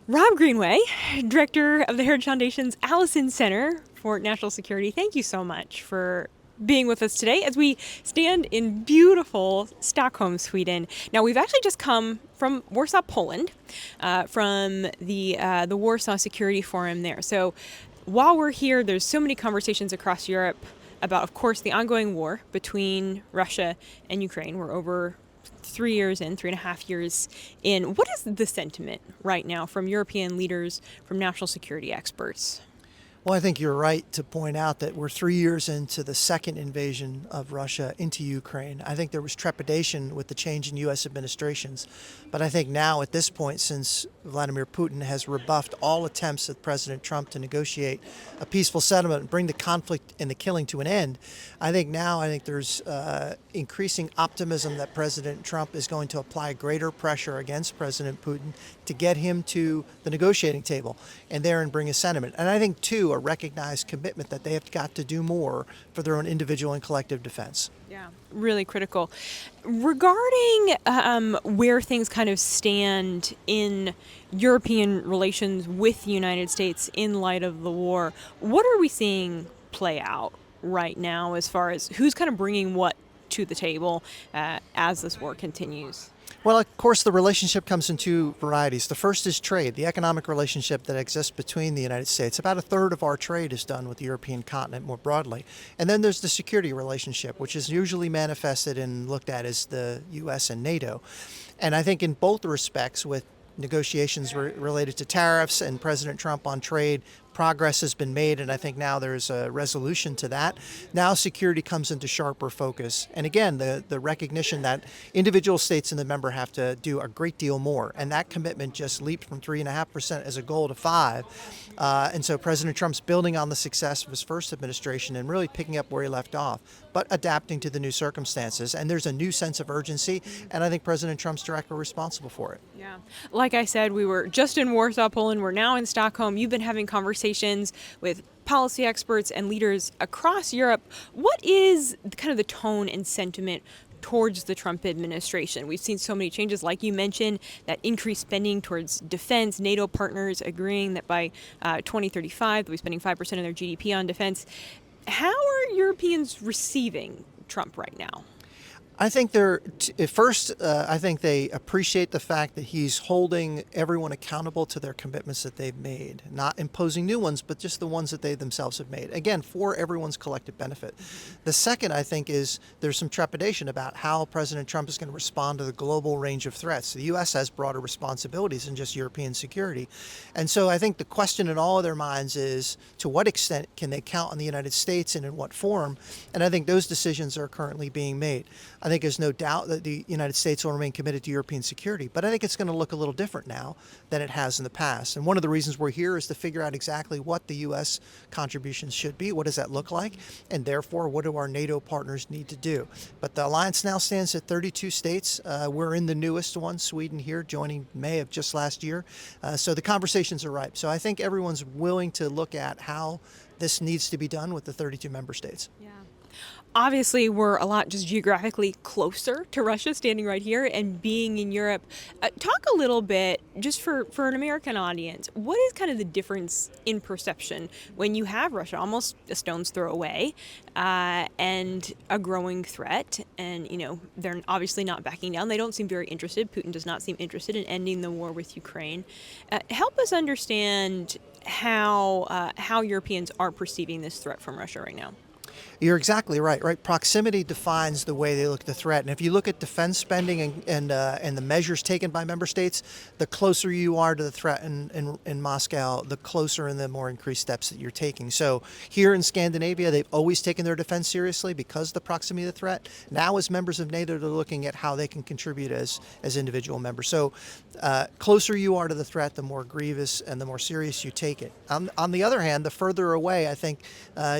Rob Greenway, director of the Heritage Foundation's Allison Center for National Security, thank you so much for being with us today as we stand in beautiful Stockholm, Sweden. Now, we've actually just come from Warsaw, Poland, from the Warsaw Security Forum there. So while we're here, there's so many conversations across Europe about, of course, the ongoing war between Russia and Ukraine. We're over 3.5 years in. What is the sentiment right now from European leaders, from national security experts? Well, I think you're right to point out that we're 3 years into the second invasion of Russia into Ukraine. I think there was trepidation with the change in U.S. administrations. But I think now at this point, since Vladimir Putin has rebuffed all attempts of President Trump to negotiate a peaceful settlement and bring the conflict and the killing to an end, I think there's increasing optimism that President Trump is going to apply greater pressure against President Putin to get him to the negotiating table and therein bring a sentiment. And I think, too, a recognized commitment that they have got to do more for their own individual and collective defense. Yeah, really critical. Regarding where things kind of stand in European relations with the United States in light of the war, what are we seeing play out right now as far as who's kind of bringing what to the table as this war continues? Well, of course, the relationship comes in two varieties. The first is trade, the economic relationship that exists between the United States. About a third of our trade is done with the European continent more broadly. And then there's the security relationship, which is usually manifested and looked at as the U.S. and NATO. And I think in both respects, with negotiations related to tariffs and President Trump on trade, progress has been made, and I think now there's a resolution to that. Now security comes into sharper focus. And again, the recognition that individual states in the member have to do a great deal more. And that commitment just leaped from 3.5% as a goal to 5%. And so President Trump's building on the success of his first administration and really picking up where he left off, but adapting to the new circumstances. And there's a new sense of urgency, and I think President Trump's directly responsible for it. Yeah. Like I said, we were just in Warsaw, Poland. We're now in Stockholm. You've been having conversations with policy experts and leaders across Europe. What is kind of the tone and sentiment towards the Trump administration? We've seen so many changes, like you mentioned, that increased spending towards defense, NATO partners agreeing that by 2035 they'll be spending 5% of their GDP on defense. How are Europeans receiving Trump right now? I think I think they appreciate the fact that he's holding everyone accountable to their commitments that they've made, not imposing new ones, but just the ones that they themselves have made. Again, for everyone's collective benefit. The second, I think, is there's some trepidation about how President Trump is going to respond to the global range of threats. The U.S. has broader responsibilities than just European security. And so I think the question in all of their minds is, to what extent can they count on the United States and in what form? And I think those decisions are currently being made. I think there's no doubt that the United States will remain committed to European security, but I think it's going to look a little different now than it has in the past. And one of the reasons we're here is to figure out exactly what the U.S. contributions should be. What does that look like? And therefore, what do our NATO partners need to do? But the alliance now stands at 32 states. We're in the newest one, Sweden here, joining May of just last year. So the conversations are ripe. So I think everyone's willing to look at how this needs to be done with the 32 member states. Yeah. Obviously, we're a lot just geographically closer to Russia, standing right here and being in Europe. Talk a little bit, just for an American audience, what is kind of the difference in perception when you have Russia almost a stone's throw away and a growing threat? And, they're obviously not backing down. They don't seem very interested. Putin does not seem interested in ending the war with Ukraine. Help us understand how Europeans are perceiving this threat from Russia right now. You're exactly right. Proximity defines the way they look at the threat. And if you look at defense spending and the measures taken by member states, the closer you are to the threat in Moscow, the closer and the more increased steps that you're taking. So here in Scandinavia, they've always taken their defense seriously because of the proximity of the threat. Now, as members of NATO, they're looking at how they can contribute as individual members. So closer you are to the threat, the more grievous and the more serious you take it. On the other hand, the further away, I think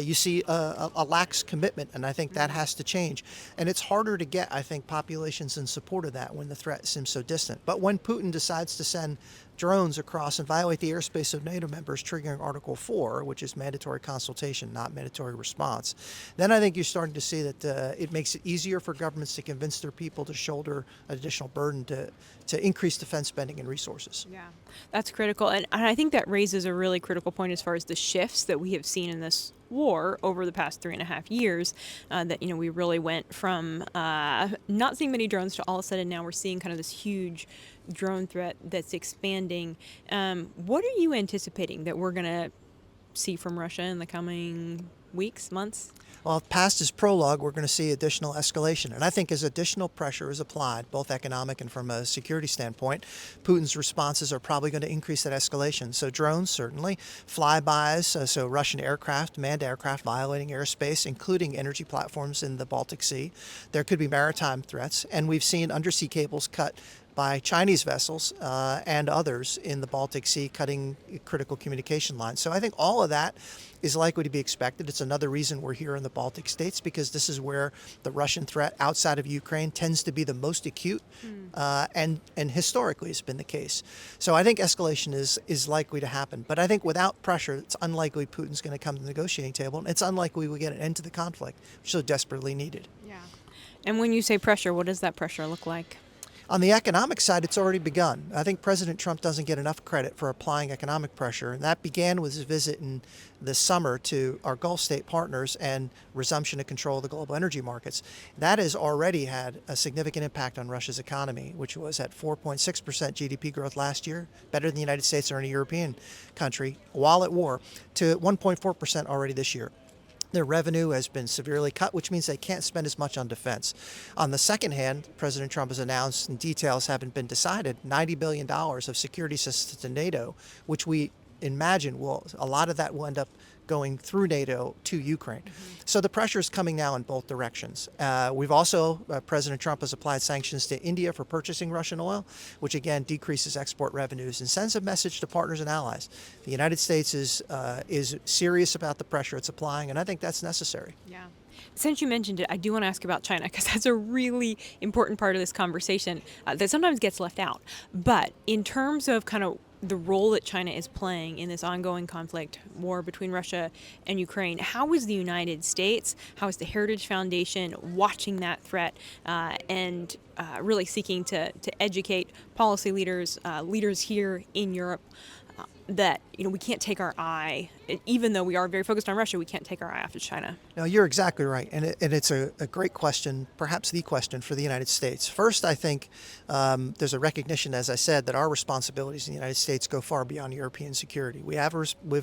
you see a lax commitment, and I think that has to change. And it's harder to get, I think, populations in support of that when the threat seems so distant. But when Putin decides to send drones across and violate the airspace of NATO members, triggering Article 4, which is mandatory consultation, not mandatory response, then I think you're starting to see that it makes it easier for governments to convince their people to shoulder an additional burden to increase defense spending and resources. Yeah, that's critical. And I think that raises a really critical point as far as the shifts that we have seen in this war over the past 3.5 years, that, we really went from not seeing many drones to all of a sudden now we're seeing kind of this huge drone threat that's expanding. What are you anticipating that we're going to see from Russia in the coming weeks, months? Well, past his prologue, we're going to see additional escalation. And I think as additional pressure is applied, both economic and from a security standpoint, Putin's responses are probably going to increase that escalation. So drones, certainly. Flybys, so Russian aircraft, manned aircraft violating airspace, including energy platforms in the Baltic Sea. There could be maritime threats. And we've seen undersea cables cut by Chinese vessels and others in the Baltic Sea, cutting critical communication lines. So I think all of that is likely to be expected. It's another reason we're here in the Baltic states, because this is where the Russian threat outside of Ukraine tends to be the most acute, and historically has been the case. So I think escalation is likely to happen. But I think without pressure, it's unlikely Putin's going to come to the negotiating table, and it's unlikely we get an end to the conflict, which is so desperately needed. Yeah. And when you say pressure, what does that pressure look like? On the economic side, it's already begun. I think President Trump doesn't get enough credit for applying economic pressure, and that began with his visit in the summer to our Gulf state partners and resumption of control of the global energy markets. That has already had a significant impact on Russia's economy, which was at 4.6% GDP growth last year, better than the United States or any European country, while at war, to 1.4% already this year. Their revenue has been severely cut, which means they can't spend as much on defense. On the second hand, President Trump has announced, and details haven't been decided, $90 billion of security assistance to NATO, which we imagine a lot of that will end up going through NATO to Ukraine. So the pressure is coming now in both directions. We've also, President Trump has applied sanctions to India for purchasing Russian oil, which again decreases export revenues and sends a message to partners and allies. The United States is serious about the pressure it's applying, and I think that's necessary. Yeah. Since you mentioned it, I do want to ask about China, because that's a really important part of this conversation that sometimes gets left out. But in terms of kind of the role that China is playing in this ongoing conflict, war between Russia and Ukraine, how is the United States, how is the Heritage Foundation watching that threat and really seeking to educate policy leaders, leaders here in Europe, that we can't take our eye, even though we are very focused on Russia, we can't take our eye off of China? No, you're exactly right, and it's a great question, perhaps the question for the United States. First, I think there's a recognition, as I said, that our responsibilities in the United States go far beyond European security. We have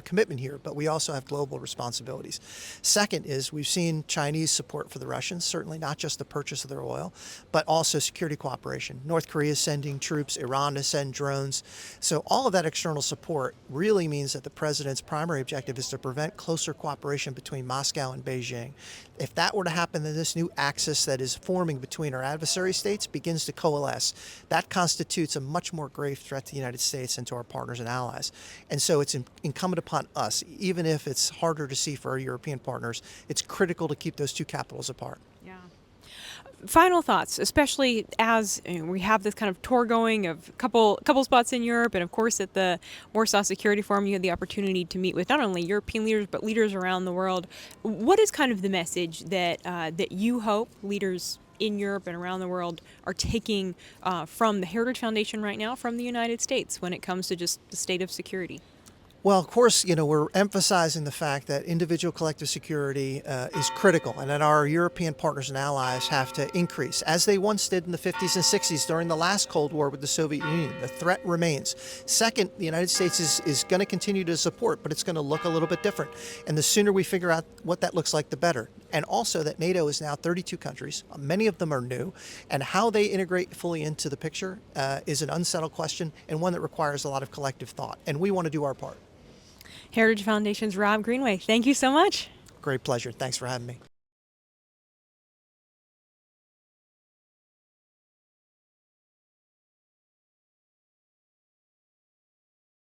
commitment here, but we also have global responsibilities. Second is we've seen Chinese support for the Russians, certainly not just the purchase of their oil, but also security cooperation. North Korea is sending troops, Iran is sending drones. So all of that external support really means that the president's primary objective is to prevent closer cooperation between Moscow and Beijing. If that were to happen, then this new axis that is forming between our adversary states begins to coalesce. That constitutes a much more grave threat to the United States and to our partners and allies. And so it's incumbent upon us, even if it's harder to see for our European partners, it's critical to keep those two capitals apart. Yeah. Final thoughts, especially as we have this kind of tour going of a couple spots in Europe, and of course at the Warsaw Security Forum you had the opportunity to meet with not only European leaders but leaders around the world. What is kind of the message that you hope leaders in Europe and around the world are taking from the Heritage Foundation right now, from the United States, when it comes to just the state of security? Well, of course, we're emphasizing the fact that individual collective security is critical, and that our European partners and allies have to increase, as they once did in the 50s and 60s during the last Cold War with the Soviet Union. The threat remains. Second, the United States is going to continue to support, but it's going to look a little bit different. And the sooner we figure out what that looks like, the better. And also that NATO is now 32 countries. Many of them are new. And how they integrate fully into the picture is an unsettled question, and one that requires a lot of collective thought. And we want to do our part. Heritage Foundation's Rob Greenway, thank you so much. Great pleasure. Thanks for having me.